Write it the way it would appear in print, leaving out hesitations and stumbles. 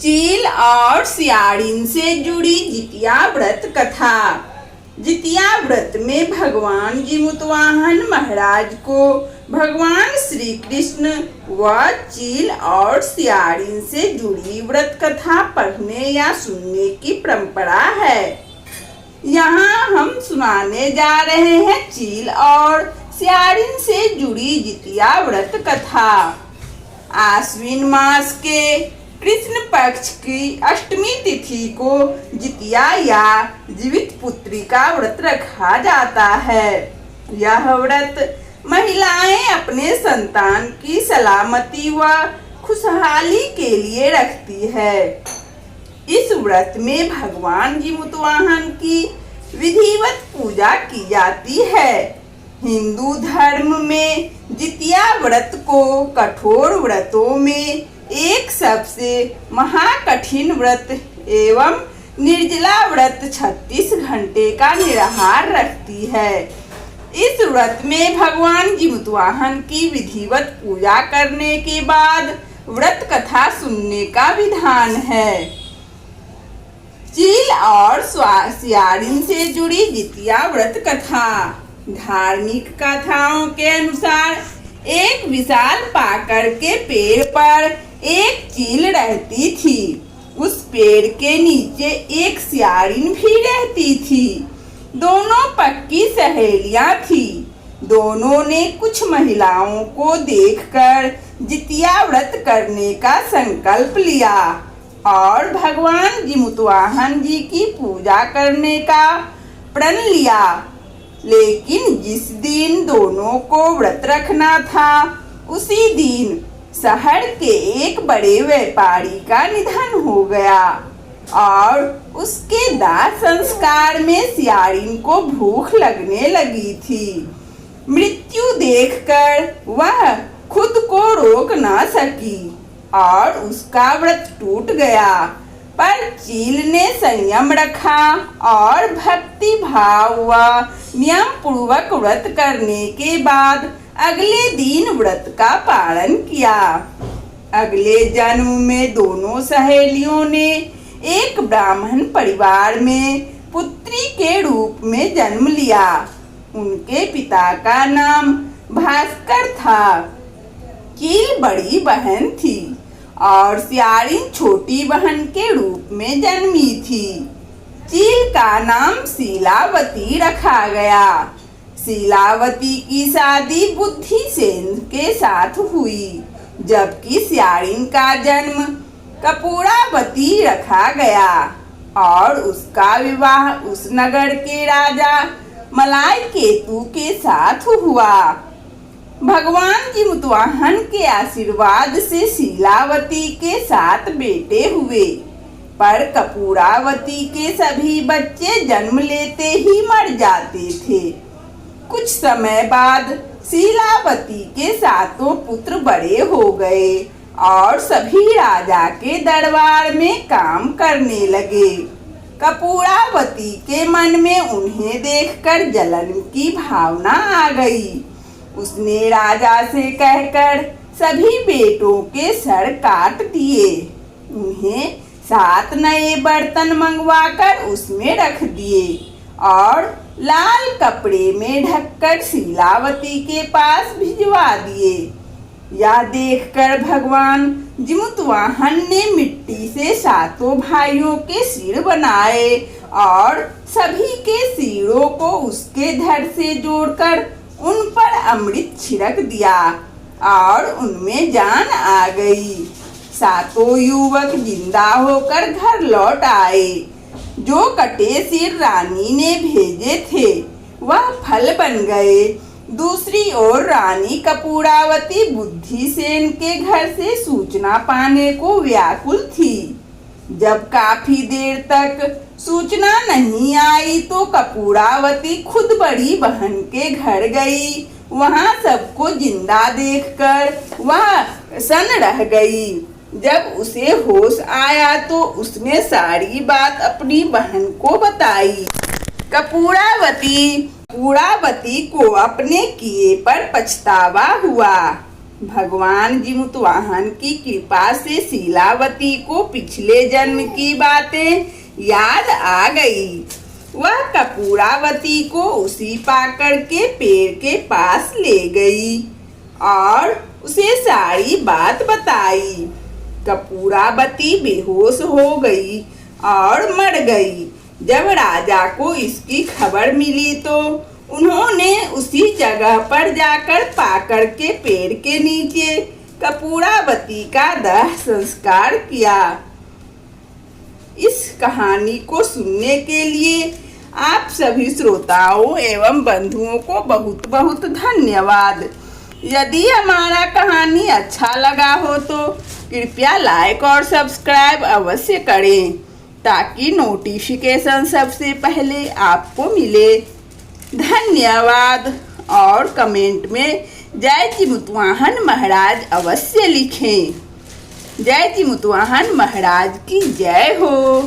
चील और सियाड़िन से जुड़ी जितिया व्रत कथा। जितिया व्रत में भगवान जीमुतवाहन महाराज को भगवान श्री कृष्ण व चील और सियाड़िन से जुड़ी व्रत कथा पढ़ने या सुनने की परंपरा है। यहाँ हम सुनाने जा रहे हैं चील और सियाड़िन से जुड़ी जितिया व्रत कथा। आश्विन मास के कृष्ण पक्ष की अष्टमी तिथि को जितिया या जीवित पुत्री का व्रत रखा जाता है। यह व्रत महिलाएं अपने संतान की सलामती व खुशहाली के लिए रखती है। इस व्रत में भगवान जीमुतवाहन की विधिवत पूजा की जाती है। हिंदू धर्म में जितिया व्रत को कठोर व्रतों में एक सबसे महाकठिन व्रत एवं निर्जला व्रत 36 घंटे का निराहार रखती है। इस व्रत में भगवान जीमुतवाहन की विधिवत पूजा करने के बाद व्रत कथा सुनने का विधान है। चील और सियाड़िन से जुड़ी जितिया व्रत कथा। धार्मिक कथाओं के अनुसार एक विशाल पाकर के पेड़ पर एक चील रहती थी। उस पेड़ के नीचे एक सियाड़िन भी रहती थी। दोनों पक्की सहेलियां थी। दोनों ने कुछ महिलाओं को देखकर जितिया व्रत करने का संकल्प लिया और भगवान जीमुतवाहन जी की पूजा करने का प्रण लिया। लेकिन जिस दिन दोनों को व्रत रखना था उसी दिन शहर के एक बड़े व्यापारी का निधन हो गया और उसके दाह संस्कार में सियाड़िन को भूख लगने लगी थी। मृत्यु देखकर वह खुद को रोक न सकी और उसका व्रत टूट गया। पर चील ने संयम रखा और भक्ति भाव व नियम पूर्वक व्रत करने के बाद अगले दिन व्रत का पालन किया। अगले जन्म में दोनों सहेलियों ने एक ब्राह्मण परिवार में पुत्री के रूप में जन्म लिया। उनके पिता का नाम भास्कर था। चील बड़ी बहन थी और सियाड़िन छोटी बहन के रूप में जन्मी थी। चील का नाम शीलावती रखा गया। शीलावती की शादी बुद्धिसेन के साथ हुई, जबकि सियाड़िन का जन्म कपूरावती रखा गया और उसका विवाह उस नगर के राजा मलाई केतु के साथ हुआ। भगवान जीमुतवाहन के आशीर्वाद से शीलावती के 7 बेटे हुए, पर कपूरावती के सभी बच्चे जन्म लेते ही मर जाते थे। कुछ समय बाद शीलावती के 7 पुत्र बड़े हो गए और सभी राजा के दरबार में काम करने लगे। कपूरावती के मन में उन्हें देखकर जलन की भावना आ गई। उसने राजा से कहकर सभी बेटों के सर काट दिए। उन्हें 7 नए बर्तन मंगवाकर उसमें रख दिए और लाल कपड़े में ढककर शीलावती के पास भिजवा दिए। यह देखकर भगवान जीमुतवाहन ने मिट्टी से 7 भाइयों के सिर बनाए और सभी के सिरों को उसके धड़ से जोड़कर उन पर अमृत छिड़क दिया और उनमें जान आ गई। 7 युवक जिंदा होकर घर लौट आए। जो कटे सिर रानी ने भेजे थे वह फल बन गए। दूसरी ओर रानी कपूरावती बुद्धिसेन के घर से सूचना पाने को व्याकुल थी। जब काफी देर तक सूचना नहीं आई तो कपूरावती खुद बड़ी बहन के घर गई। वहां सबको जिंदा देखकर वह सन्न रह गई। जब उसे होश आया तो उसने सारी बात अपनी बहन को बताई। कपूरावती को अपने किए पर पछतावा हुआ। भगवान जीमुतवाहन की कृपा से शीलावती को पिछले जन्म की बातें याद आ गई। वह कपूरावती को उसी पाकड़ के पेड़ के पास ले गई और उसे सारी बात बताई। कपूरावती बेहोश हो गई और मर गई। जब राजा को इसकी खबर मिली तो उन्होंने उसी जगह पर जाकर पाकड़ के पेड़ के नीचे कपूरावती का दाह संस्कार किया। इस कहानी को सुनने के लिए आप सभी श्रोताओं एवं बंधुओं को बहुत बहुत धन्यवाद। यदि हमारा कहानी अच्छा लगा हो तो कृपया लाइक और सब्सक्राइब अवश्य करें ताकि नोटिफिकेशन सबसे पहले आपको मिले। धन्यवाद। और कमेंट में जय जीमुतवाहन महाराज अवश्य लिखें। जय जीमुतवाहन महाराज की जय हो।